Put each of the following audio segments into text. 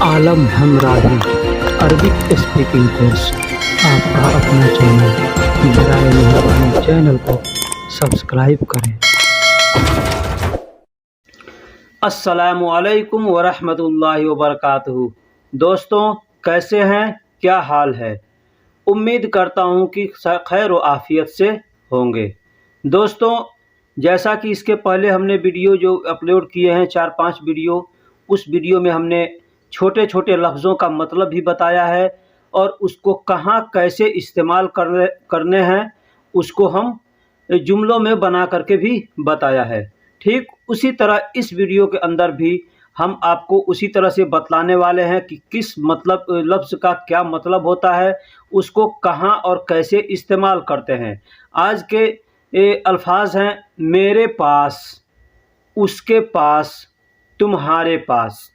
आलम हमराही Arabic speaking course आपका अपना channel. बराए मेहरबानी चैनल को सब्सक्राइब करें। अस्सलामु अलैकुम वरहमतुल्लाहि वबरकातुहू। दोस्तों, कैसे हैं, क्या हाल है? उम्मीद करता हूं कि खैर व आफियत से होंगे। दोस्तों, जैसा कि इसके पहले हमने वीडियो जो अपलोड किए हैं 4-5 वीडियो, उस वीडियो में हमने छोटे छोटे लफ्ज़ों का मतलब भी बताया है और उसको कहाँ कैसे इस्तेमाल करने हैं उसको हम जुमलों में बना करके भी बताया है। ठीक उसी तरह इस वीडियो के अंदर भी हम आपको उसी तरह से बतलाने वाले हैं कि किस मतलब लफ्ज़ का क्या मतलब होता है, उसको कहाँ और कैसे इस्तेमाल करते हैं। आज के अल्फाज हैं मेरे पास, उसके पास, तुम्हारे पास,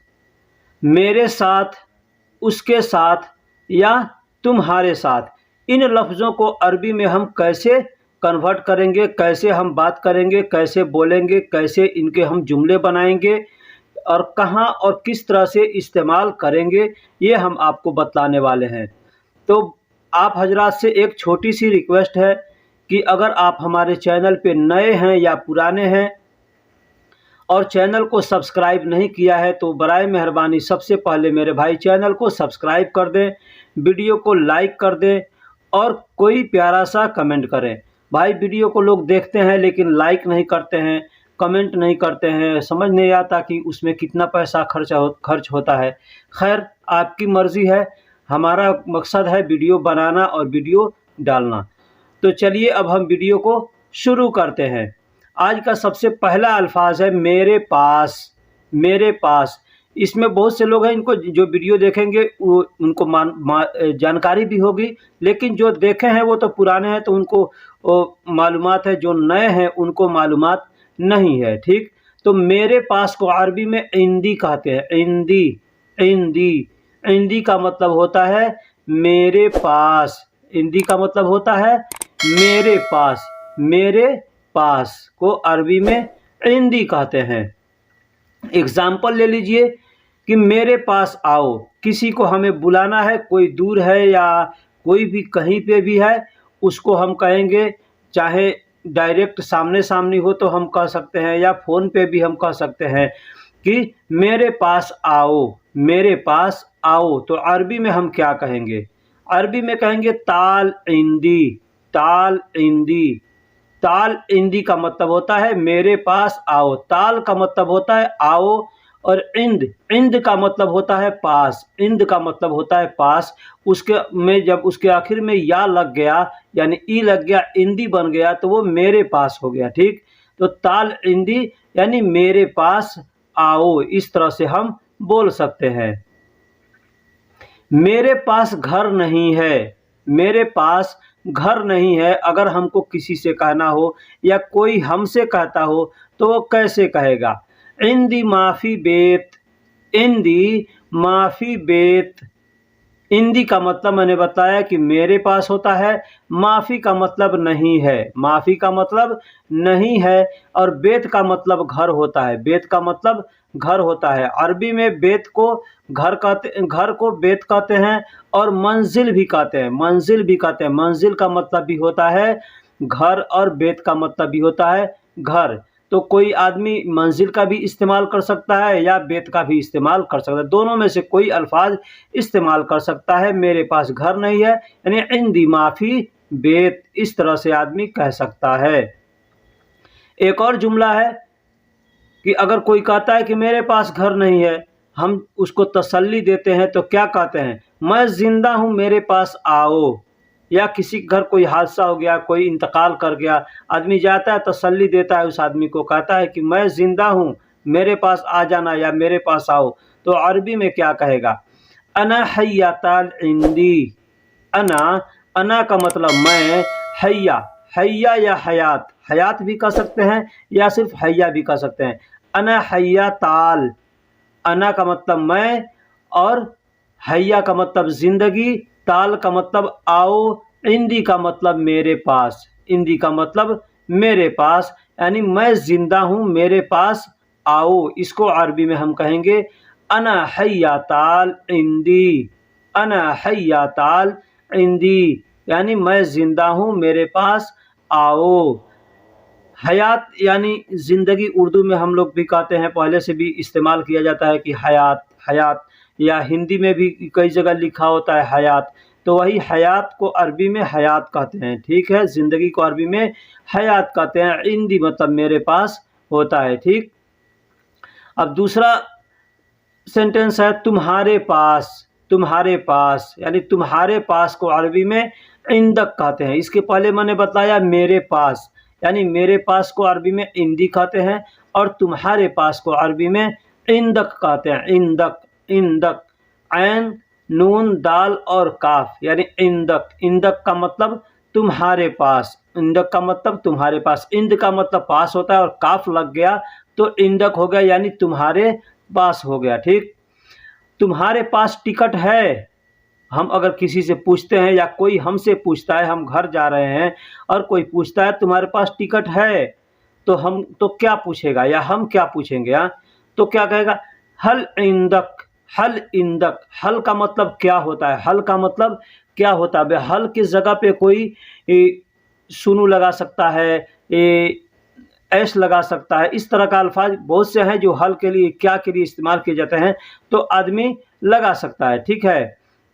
मेरे साथ, उसके साथ या तुम्हारे साथ। इन लफ्ज़ों को अरबी में हम कैसे कन्वर्ट करेंगे, कैसे हम बात करेंगे, कैसे बोलेंगे, कैसे इनके हम जुमले बनाएंगे और कहाँ और किस तरह से इस्तेमाल करेंगे, ये हम आपको बतलाने वाले हैं। तो आप हजरात से एक छोटी सी रिक्वेस्ट है कि अगर आप हमारे चैनल पे नए हैं या पुराने हैं और चैनल को सब्सक्राइब नहीं किया है तो बराए मेहरबानी सबसे पहले मेरे भाई चैनल को सब्सक्राइब कर दें, वीडियो को लाइक कर दें और कोई प्यारा सा कमेंट करें। भाई वीडियो को लोग देखते हैं लेकिन लाइक नहीं करते हैं, कमेंट नहीं करते हैं, समझ नहीं आता कि उसमें कितना पैसा खर्च होता है। खैर, आपकी मर्ज़ी है, हमारा मकसद है वीडियो बनाना और वीडियो डालना। तो चलिए अब हम वीडियो को शुरू करते हैं। आज का सबसे पहला अल्फाज है मेरे पास। मेरे पास, इसमें बहुत से लोग हैं, इनको जो वीडियो देखेंगे वो उनको जानकारी भी होगी, लेकिन जो देखे हैं वो तो पुराने हैं तो उनको मालूमात है, जो नए हैं उनको मालूमात नहीं है। ठीक, तो मेरे पास को अरबी में इंदी कहते हैं। इंदी, इंदी, इंदी का मतलब होता है मेरे पास। इंदी का मतलब होता है मेरे पास। मेरे पास को अरबी में इंदी कहते हैं। एग्जाम्पल ले लीजिए कि मेरे पास आओ, किसी को हमें बुलाना है, कोई दूर है या कोई भी कहीं पे भी है, उसको हम कहेंगे, चाहे डायरेक्ट सामने सामने हो तो हम कह सकते हैं या फ़ोन पे भी हम कह सकते हैं कि मेरे पास आओ, मेरे पास आओ। तो अरबी में हम क्या कहेंगे? अरबी में कहेंगे ताल इंदी, ताल इंदी। ताल इंदी का मतलब होता है मेरे पास आओ। ताल का मतलब होता है आओ और इंद, इंद का मतलब होता है पास। इंद का मतलब होता है पास। उसके में जब उसके आखिर में या लग गया यानी ई लग गया, इंदी बन गया, तो वो मेरे पास हो गया। ठीक, तो ताल इंदी यानी मेरे पास आओ, इस तरह से हम बोल सकते हैं। मेरे पास घर नहीं है। मेरे पास घर नहीं है अगर हमको किसी से कहना हो या कोई हमसे कहता हो तो वो कैसे कहेगा? इंदी माफ़ी बेत, इंदी माफ़ी बेत। इंदी का मतलब मैंने बताया कि मेरे पास होता है, माफ़ी का मतलब नहीं है, माफ़ी का मतलब नहीं है और बेत का मतलब घर होता है। बेत का मतलब घर होता है। अरबी में बेत को घर को बेत कहते हैं और मंजिल भी कहते हैं। मंजिल भी कहते हैं। मंजिल का मतलब भी होता है घर और बेत का मतलब भी होता है घर। तो कोई आदमी मंजिल का भी इस्तेमाल कर सकता है या बेत का भी इस्तेमाल कर सकता है, दोनों में से कोई अल्फाज इस्तेमाल कर सकता है। मेरे पास घर नहीं है यानी इंदी माफ़ी बेत, इस तरह से आदमी कह सकता है। एक और जुमला है कि अगर कोई कहता है कि मेरे पास घर नहीं है, हम उसको तसल्ली देते हैं तो क्या कहते हैं? मैं ज़िंदा हूँ, मेरे पास आओ। या किसी के घर कोई हादसा हो गया, कोई इंतकाल कर गया, आदमी जाता है तसल्ली देता है उस आदमी को, कहता है कि मैं ज़िंदा हूँ, मेरे पास आ जाना या मेरे पास आओ। तो अरबी में क्या कहेगा? अना हय्याताल इंदी। अना, अना का मतलब मैं, हय्या, हय्या या हयात, हयात भी कह सकते हैं या सिर्फ हय्या भी कह सकते हैं। अना हय्या ताल, अना का मतलब मैं और हय्या का मतलब ज़िंदगी, ताल का मतलब आओ, इंदी का मतलब मेरे पास। इंदी का मतलब मेरे पास यानी मैं ज़िंदा हूँ, मेरे पास आओ। इसको अरबी में हम कहेंगे अना हय्याताल इंदी, अना हय्याताल इंदी, यानी मैं ज़िंदा हूँ, मेरे पास आओ। हयात यानी ज़िंदगी, उर्दू में हम लोग भी कहते हैं, पहले से भी इस्तेमाल किया जाता है कि हयात, हयात, या हिंदी में भी कई जगह लिखा होता है हयात। तो वही हयात को अरबी में हयात कहते हैं, ठीक है। ज़िंदगी को अरबी में हयात कहते हैं। इंदी मतलब मेरे पास होता है, ठीक। अब दूसरा सेंटेंस है तुम्हारे पास, तुम्हारे पास, यानी तुम्हारे पास को अरबी में इंदक कहते हैं। इसके पहले मैंने बताया मेरे पास, यानी मेरे पास को अरबी में इंदी कहते हैं, और तुम्हारे पास को अरबी में इंदक कहते हैं। इंदक, इंदक, ऐन नून दाल और काफ, यानी इंदक। इंदक का मतलब तुम्हारे पास, इंदक का मतलब तुम्हारे पास। इंद का मतलब पास होता है, और काफ लग गया तो इंदक हो गया, यानी तुम्हारे पास हो गया, ठीक। तुम्हारे पास टिकट है, हम अगर किसी से पूछते हैं या कोई हमसे पूछता है, हम घर जा रहे हैं और कोई पूछता है तुम्हारे पास टिकट है, तो हम तो क्या पूछेगा, या हम क्या पूछेंगे, हाँ, तो क्या कहेगा, हल इंदक, हल इंदक। हल का मतलब क्या होता है, हल का मतलब क्या होता है। हल की जगह पे कोई सुनु लगा सकता है, ऐश लगा सकता है, इस तरह का अल्फाज बहुत से हैं जो हल के लिए, क्या के लिए इस्तेमाल किए जाते हैं, तो आदमी लगा सकता है, ठीक है।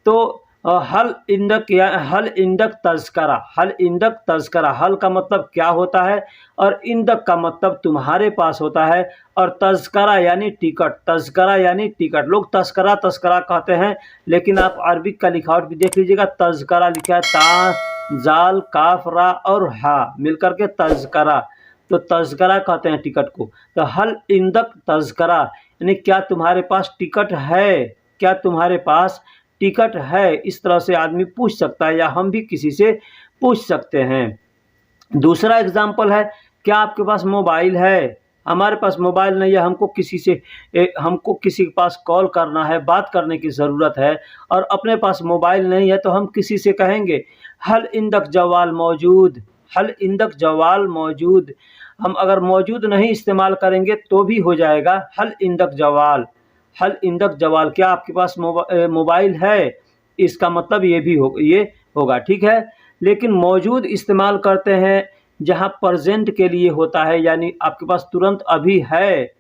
तो हल इंदक, या हल इंदक तज़करा, हल इंदक तज़करा। हल का मतलब क्या होता है, और इंदक का मतलब तुम्हारे पास होता है, और तज़करा यानी टिकट, तज़करा यानी टिकट। लोग तस्करा तस्करा कहते हैं, लेकिन आप अरबिक का लिखावट भी देख लीजिएगा, तज़करा लिखा है, ता जाल काफ रा और हा मिलकर के तज़करा, तो तज़करा कहते हैं टिकट को। तो हल इंदक तज़करा, यानी क्या तुम्हारे पास टिकट है, क्या तुम्हारे पास टिकट है, इस तरह से आदमी पूछ सकता है, या हम भी किसी से पूछ सकते हैं। दूसरा एग्जाम्पल है, क्या आपके पास मोबाइल है। हमारे पास मोबाइल नहीं है, हमको किसी से हमको किसी के पास कॉल करना है, बात करने की ज़रूरत है, और अपने पास मोबाइल नहीं है, तो हम किसी से कहेंगे हल इंदक जवाल मौजूद, हल इंदक जवाल मौजूद। हम अगर मौजूद नहीं इस्तेमाल करेंगे तो भी हो जाएगा हल इंदक जवाल, हल इंदक जवाल, क्या आपके पास मोबाइल है, इसका मतलब ये होगा, ठीक है। लेकिन मौजूद इस्तेमाल करते हैं जहाँ प्रेजेंट के लिए होता है, यानी आपके पास तुरंत अभी है।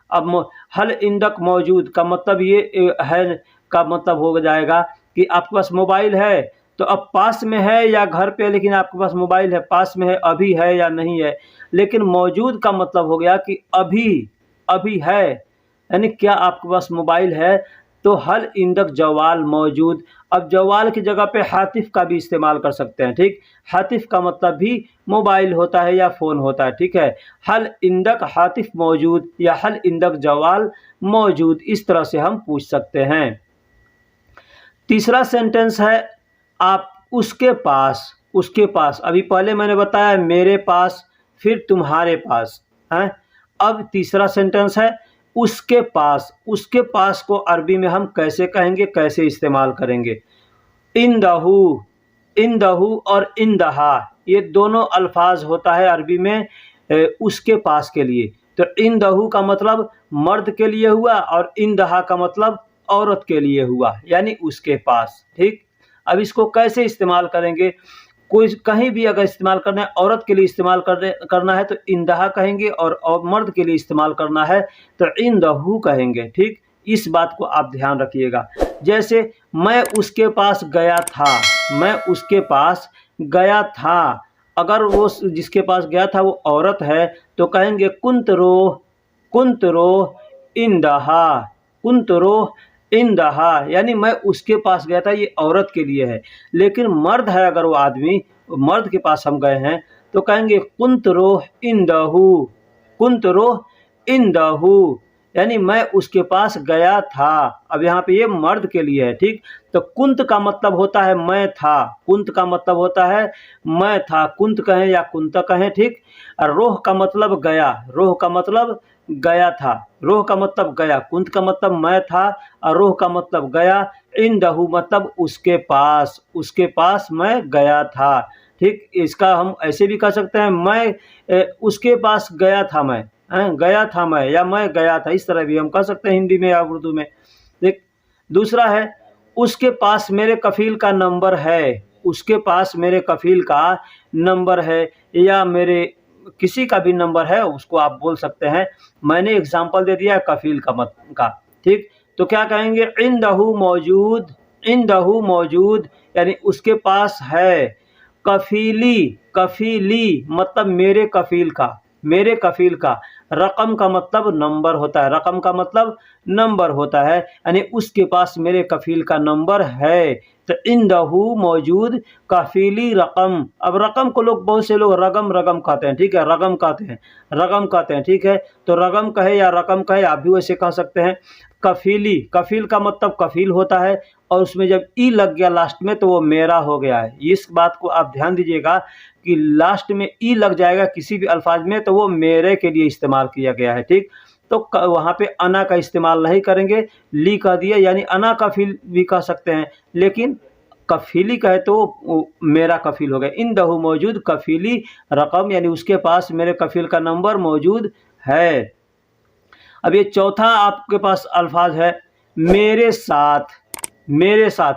अब हल इंदक मौजूद का मतलब ये है, का मतलब हो जाएगा कि आपके पास मोबाइल है, तो अब पास में है या घर पे, लेकिन आपके पास मोबाइल है, पास में है, अभी है या नहीं है। लेकिन मौजूद का मतलब हो गया कि अभी, अभी है, यानी क्या आपके पास मोबाइल है, तो हल इंदक जवाल मौजूद। अब जवाल की जगह पे हातिफ का भी इस्तेमाल कर सकते हैं, ठीक। हातिफ का मतलब भी मोबाइल होता है या फ़ोन होता है, ठीक है। हल इंदक हातिफ मौजूद, या हल इंदक जवाल मौजूद, इस तरह से हम पूछ सकते हैं। तीसरा सेंटेंस है आप उसके पास, उसके पास। अभी पहले मैंने बताया मेरे पास, फिर तुम्हारे पास हैं। अब तीसरा सेंटेंस है उसके पास। उसके पास को अरबी में हम कैसे कहेंगे, कैसे इस्तेमाल करेंगे। इंदहू, इंदहू और इंदहा, ये दोनों अल्फाज होता है अरबी में उसके पास के लिए। तो इंदहू का मतलब मर्द के लिए हुआ, और इंदहा का मतलब औरत के लिए हुआ, यानी उसके पास, ठीक। अब इसको कैसे इस्तेमाल करेंगे, कोई कहीं भी अगर इस्तेमाल करना है, औरत के लिए इस्तेमाल करना है तो इंदहा कहेंगे, और मर्द के लिए इस्तेमाल करना है तो इंदहू कहेंगे, ठीक। इस बात को आप ध्यान रखिएगा। जैसे मैं उसके पास गया था, मैं उसके पास गया था, अगर वो जिसके पास गया था वो औरत है तो कहेंगे कुंत रोह, कुंत रोह इंदहा, कुंत रोह इंदहा, यानी मैं उसके पास गया था, ये औरत के लिए है। लेकिन मर्द है, अगर वो आदमी, मर्द के पास हम गए हैं तो कहेंगे कुंत रोह इंदहू, कुंत रोह इंदहू, यानी मैं उसके पास गया था। अब यहाँ पे ये मर्द के लिए है, ठीक। तो कुंत का मतलब होता है मैं था, कुंत का मतलब होता है मैं था, कुंत कहें या कुंत कहें, ठीक। और रोह का मतलब गया, रोह का मतलब गया था, रोह का मतलब गया, कुंत का मतलब मैं था, और रोह का मतलब गया, इंदहू मतलब उसके पास, उसके पास मैं गया था, ठीक। इसका हम ऐसे भी कह सकते हैं मैं उसके पास गया था मैं, गया था मैं, या मैं गया था, इस तरह भी हम कह सकते हैं हिंदी में या उर्दू में। देख, दूसरा है उसके पास मेरे कफील का नंबर है, उसके पास मेरे कफील का नंबर है, या मेरे किसी का भी नंबर है, उसको आप बोल सकते हैं। मैंने एग्जांपल दे दिया कफील का, ठीक। तो क्या कहेंगे, इंदहू मौजूद, इंदहू मौजूद यानी उसके पास है। कफीली, कफीली मतलब मेरे कफील का, मेरे कफील का। रकम का मतलब नंबर होता है, रकम का मतलब नंबर होता है, यानी उसके पास मेरे कफील का नंबर है। तो इंदहू मौजूद कफीली रकम। अब रकम को लोग, बहुत से लोग रगम रगम कहते हैं, ठीक है, रगम कहते हैं, रगम कहते हैं, ठीक है। तो रगम कहे या रकम कहे, आप भी वैसे कह सकते हैं। कफीली, कफील का मतलब कफील होता है, और उसमें जब ई लग गया लास्ट में तो वो मेरा हो गया है। इस बात को आप ध्यान दीजिएगा कि लास्ट में ई लग जाएगा किसी भी अल्फाज में तो वो मेरे के लिए इस्तेमाल किया गया है, ठीक। तो वहाँ पे अना का इस्तेमाल नहीं करेंगे, ली कह दिया, यानी अना कफील भी कह सकते हैं, लेकिन कफीली कहे तो वो मेरा कफील हो गया। इंदहू मौजूद कफीली रकम, यानी उसके पास मेरे कफील का नंबर मौजूद है। अब ये चौथा आपके पास अल्फाज है मेरे साथ, मेरे साथ,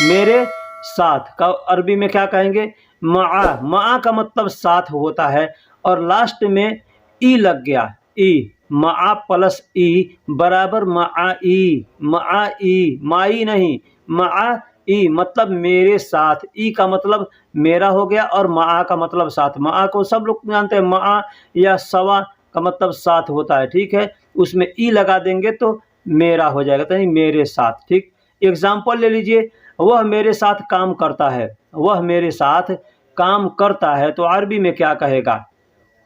मेरे साथ का अरबी में क्या कहेंगे, मा। मा का मतलब साथ होता है, और लास्ट में ई लग गया, ई, मा प्लस ई बराबर माई, माई, माई नहीं, माई मतलब मेरे साथ। ई का मतलब मेरा हो गया, और मा का मतलब साथ। मा को सब लोग जानते हैं, मा या सवा का मतलब साथ होता है, ठीक है। उसमें ई लगा देंगे तो मेरा हो जाएगा, तो नहीं मेरे साथ, ठीक। एग्जाम्पल ले लीजिए, वह मेरे साथ काम करता है, वह मेरे साथ काम करता है, तो अरबी में क्या कहेगा,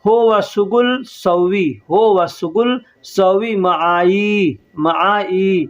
हो व शुगुल सवी, हो व शुगुल सवी माई, माई,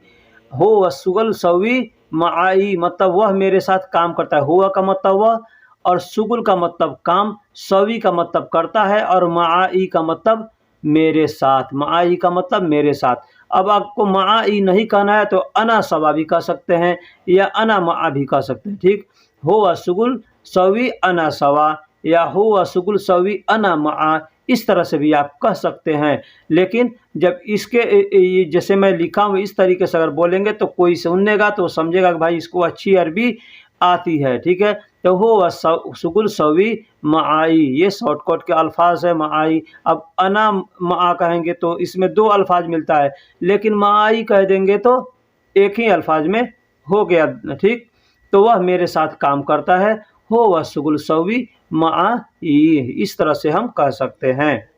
हो व शुगुल सवी माई मतलब वह मेरे साथ काम करता है। हुआ का मतलब वह, और शुगुल का मतलब काम, सवी का मतलब करता है, और माई का मतलब मेरे साथ, माई का मतलब मेरे साथ। अब आपको माई नहीं कहना है तो अना सवा भी कह सकते हैं, या अना मा भी कह सकते हैं, ठीक। हो व शुगुल सवी अना सवा, या हो व शुगुल सवी अना मा, इस तरह से भी आप कह सकते हैं। लेकिन जब इसके जैसे मैं लिखा हूँ इस तरीके से अगर बोलेंगे तो कोई सुनेगा तो समझेगा कि भाई इसको अच्छी अरबी आती है, ठीक है। तो हो व शुगुल सवी माई, ये शॉर्टकट के अल्फाज है माई। अब अना मा कहेंगे तो इसमें दो अल्फाज मिलता है, लेकिन माई कह देंगे तो एक ही अल्फाज में हो गया, ठीक। तो वह मेरे साथ काम करता है, हो वह शुगुल सवी माई, इस तरह से हम कह सकते हैं।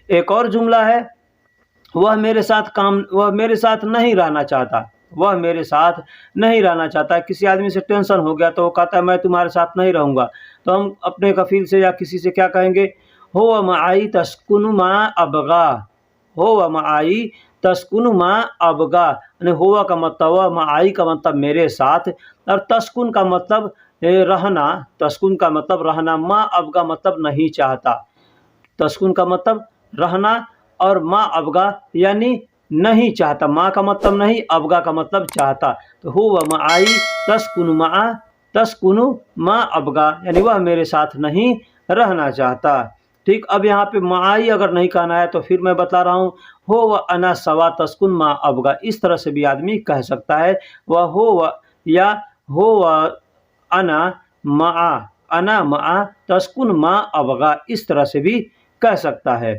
एक और जुमला है, वह मेरे साथ नहीं रहना चाहता, वह मेरे साथ नहीं रहना चाहता। किसी आदमी से टेंशन हो गया तो वो कहता है मैं तुम्हारे साथ नहीं रहूँगा, तो हम अपने कफील से या किसी से क्या कहेंगे, हो व माई तस्कुन मा अबगा, हो व माई तस्कुन मा अबगा, यानी होवा का मतलब, माई का मतलब मेरे साथ, और तस्कुन का मतलब रहना, तस्कुन का मतलब रहना, मा अबगा मतलब नहीं चाहता। तस्कुन का मतलब रहना, और मा अबगा यानी नहीं चाहता। माँ का मतलब नहीं, अबगा का मतलब चाहता। तो हो व माई तस्कुन मा, तस्कुन मा अबगा यानी वह मेरे साथ नहीं रहना चाहता, ठीक। अब यहाँ पे माई अगर नहीं कहना है तो फिर मैं बता रहा हूँ, हो व अना सवा तस्कुन मा अबगा, इस तरह से भी आदमी कह सकता है। वह हो व, या हो व अना मा, अना मा तस्कुन मा अबगा, इस तरह से भी कह सकता है।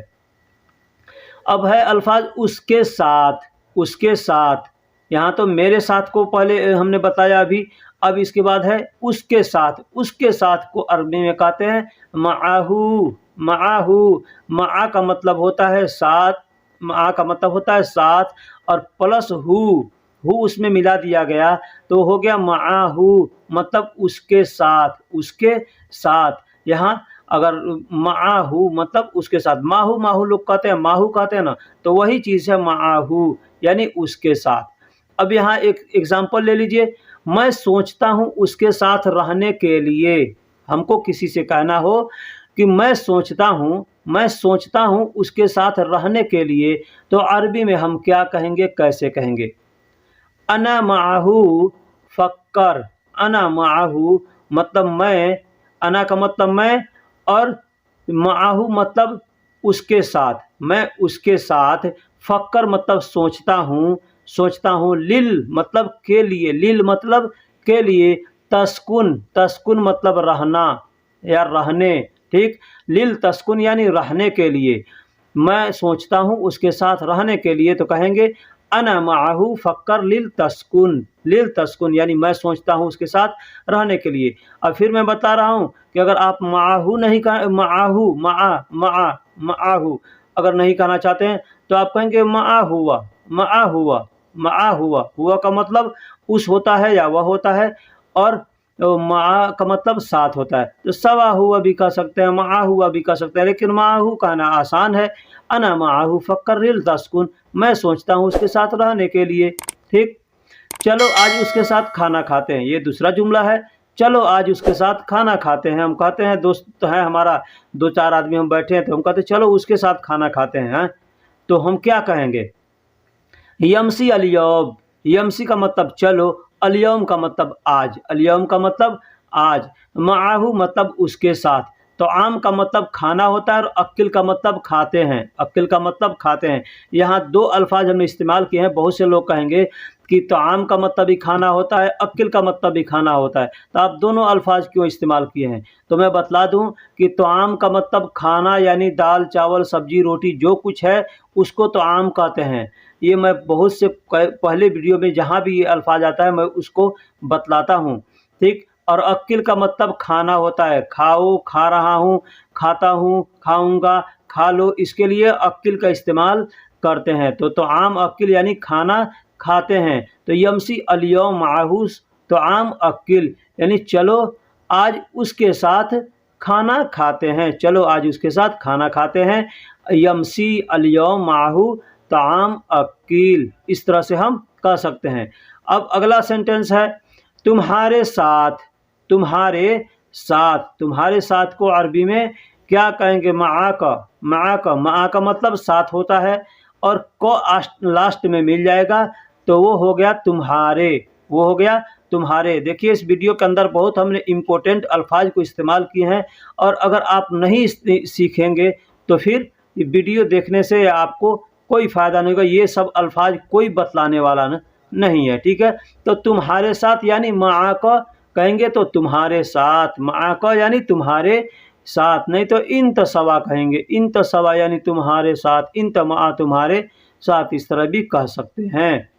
अब है अल्फाज उसके साथ, उसके साथ। यहाँ तो मेरे साथ को पहले हमने बताया अभी, अब इसके बाद है उसके साथ। उसके साथ को अरबी में कहते हैं माहू, माहू। मा का मतलब होता है साथ, मा का मतलब होता है साथ, और प्लस हु उसमें मिला दिया गया तो हो गया माहू, मतलब उसके साथ, उसके साथ। यहाँ अगर माहू मतलब उसके साथ, माहू माहू लोग कहते हैं, माहू कहते हैं ना, तो वही चीज़ है माहू यानी उसके साथ। अब यहाँ एक एग्जांपल ले लीजिए, मैं सोचता हूँ उसके साथ रहने के लिए। हमको किसी से कहना हो कि मैं सोचता हूँ, मैं सोचता हूँ उसके साथ रहने के लिए, तो अरबी में हम क्या कहेंगे, कैसे कहेंगे, अना माहू फक्कर, अना माहू मतलब मैं, अना का मतलब मैं, और माहू मतलब उसके साथ, मैं उसके साथ, फक्कर मतलब सोचता हूँ, लिल मतलब के लिए, लिल मतलब के लिए, तस्कुन, तस्कुन मतलब रहना या रहने, ठीक, लिल तस्कुन यानी रहने के लिए, मैं सोचता हूँ उसके साथ रहने के लिए, तो कहेंगे अना माहू फक्कर लिल तस्कुन यानी मैं सोचता हूँ उसके साथ रहने के लिए। अब फिर मैं बता रहा हूँ कि अगर आप माहू नहीं कह, माहू माहू अगर नहीं कहना चाहते हैं तो आप कहेंगे मा हुआ का मतलब उस होता है या वह होता है, और मा का मतलब साथ होता है, तो सवा हुआ भी कह सकते हैं, मा हुआ भी कह सकते हैं, लेकिन माहू कहना आसान है। अना माहू फक्कर रिल तस्कुन, मैं सोचता हूँ उसके साथ रहने के लिए, ठीक। चलो आज उसके साथ खाना खाते हैं, ये दूसरा जुमला है। चलो आज उसके साथ खाना खाते हैं, हम कहते हैं दोस्त है हमारा, दो चार आदमी हम बैठे हैं तो हम कहते हैं चलो उसके साथ खाना खाते हैं, तो हम क्या कहेंगे, यमसी अलियौम, यमसी का मतलब चलो, अलियौम का मतलब आज, अलियौम का मतलब आज, माहू मतलब उसके साथ। तो आम का मतलब खाना होता है और अक्किल का मतलब खाते हैं, अक्किल का मतलब खाते हैं। यहाँ दो अल्फाज हमने इस्तेमाल किए हैं। बहुत से लोग कहेंगे कि तो आम का मतलब भी खाना होता है, अक्किल का मतलब भी खाना होता है, तो आप दोनों अल्फाज क्यों इस्तेमाल किए हैं। तो मैं बतला दूं कि तो आम का मतलब खाना यानी दाल चावल सब्जी रोटी जो कुछ है उसको तो आम कहते हैं। ये मैं बहुत से पहले वीडियो में जहाँ भी ये अल्फाज आता है मैं उसको बतलाता हूँ, ठीक। और अक्किल का मतलब खाना होता है, खाओ, खा रहा हूँ, खाता हूँ, खाऊंगा, खा लो, इसके लिए अक्किल का इस्तेमाल करते हैं। तो आम अक्किल यानी खाना खाते हैं। तो यमसी अलियौम माहूस, तो आम अक्किल यानी चलो आज उसके साथ खाना खाते हैं, चलो आज उसके साथ खाना खाते हैं। यमसी अलियौम माहू ताम अकील, इस तरह से हम कह सकते हैं। अब अगला सेंटेंस है तुम्हारे साथ, तुम्हारे साथ, तुम्हारे साथ को अरबी में क्या कहेंगे, मा का मतलब साथ होता है और को लास्ट में मिल जाएगा तो वो हो गया तुम्हारे, वो हो गया तुम्हारे। देखिए इस वीडियो के अंदर बहुत हमने इम्पोर्टेंट अल्फाज को इस्तेमाल किए हैं, और अगर आप नहीं सीखेंगे तो फिर वीडियो देखने से आपको कोई फ़ायदा नहीं होगा। ये सब अल्फाज कोई बतलाने वाला नहीं है, ठीक है। तो तुम्हारे साथ यानी माँ का कहेंगे तो तुम्हारे साथ, माँ का यानी तुम्हारे साथ, नहीं तो इन तसवा कहेंगे, इन तसवा यानी तुम्हारे साथ, इन तमा तुम्हारे साथ, इस तरह भी कह सकते हैं।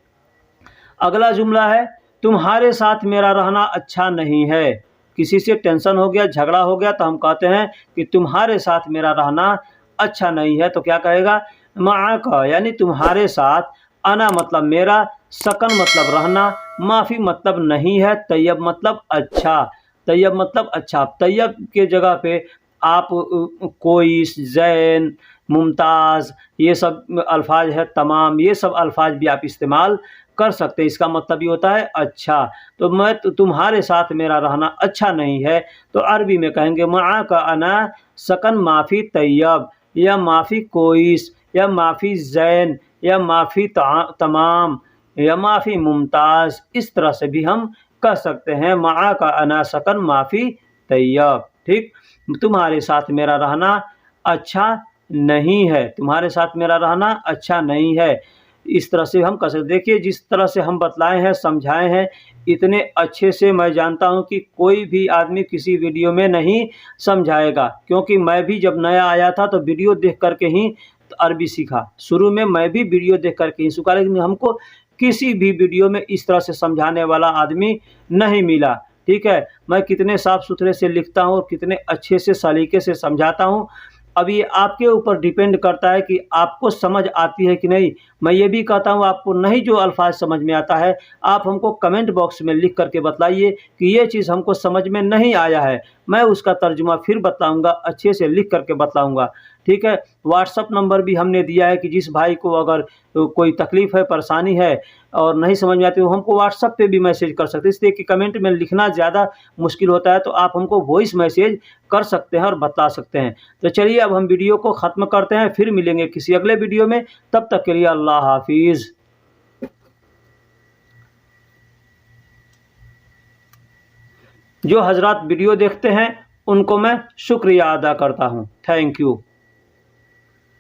अगला जुमला है तुम्हारे साथ मेरा रहना अच्छा नहीं है। किसी से टेंशन हो गया, झगड़ा हो गया, तो हम कहते हैं कि तुम्हारे साथ मेरा रहना अच्छा नहीं है, तो क्या कहेगा, माँ का यानी तुम्हारे साथ, अना मतलब मेरा, सकन मतलब रहना, माफ़ी मतलब नहीं है, तैयब मतलब अच्छा, तैयब मतलब अच्छा। तैयब के जगह पे आप कोई, जैन, मुमताज़, ये सब अल्फाज है, तमाम, ये सब अल्फाज भी आप इस्तेमाल कर सकते हैं। इसका मतलब ये होता है अच्छा। तो मैं तुम्हारे साथ मेरा रहना अच्छा नहीं है, तो अरबी में कहेंगे माँ का अना सकन माफ़ी तैयब, या माफ़ी कोइस, या माफ़ी जैन, या माफ़ी तमाम, या माफ़ी मुमताज़, इस तरह से भी हम कह सकते हैं माँ का अना सकन माफ़ी तैयब, ठीक। तुम्हारे साथ मेरा रहना अच्छा नहीं है, तुम्हारे साथ मेरा रहना अच्छा नहीं है, इस तरह से हम कह सकते। देखिए जिस तरह से हम बतलाए हैं, समझाए हैं, इतने अच्छे से मैं जानता हूं कि कोई भी आदमी किसी वीडियो में नहीं समझाएगा, क्योंकि मैं भी जब नया आया था तो वीडियो देख करके ही अरबी सीखा। शुरू में मैं भी वीडियो देख करके ही सीखा, लेकिन हमको किसी भी वीडियो में इस तरह से समझाने वाला आदमी नहीं मिला, ठीक है। मैं कितने साफ़ सुथरे से लिखता हूँ और कितने अच्छे से सलीके से समझाता हूँ। अब ये आपके ऊपर डिपेंड करता है कि आपको समझ आती है कि नहीं। मैं ये भी कहता हूँ आपको नहीं जो अल्फाज समझ में आता है, आप हमको कमेंट बॉक्स में लिख करके बतलाइए कि ये चीज़ हमको समझ में नहीं आया है, मैं उसका तर्जुमा फिर बताऊँगा, अच्छे से लिख करके बतलाऊँगा, ठीक है। व्हाट्सअप नंबर भी हमने दिया है कि जिस भाई को अगर कोई तकलीफ़ है, परेशानी है और नहीं समझ में आती, वो हमको व्हाट्सअप पे भी मैसेज कर सकते हैं। इसलिए कि कमेंट में लिखना ज़्यादा मुश्किल होता है, तो आप हमको वॉइस मैसेज कर सकते हैं और बता सकते हैं। तो चलिए अब हम वीडियो को ख़त्म करते हैं, फिर मिलेंगे किसी अगले वीडियो में, तब तक के लिए अल्लाह हाफिज़। जो हजरात वीडियो देखते हैं उनको मैं शुक्रिया अदा करता हूँ। Thank you.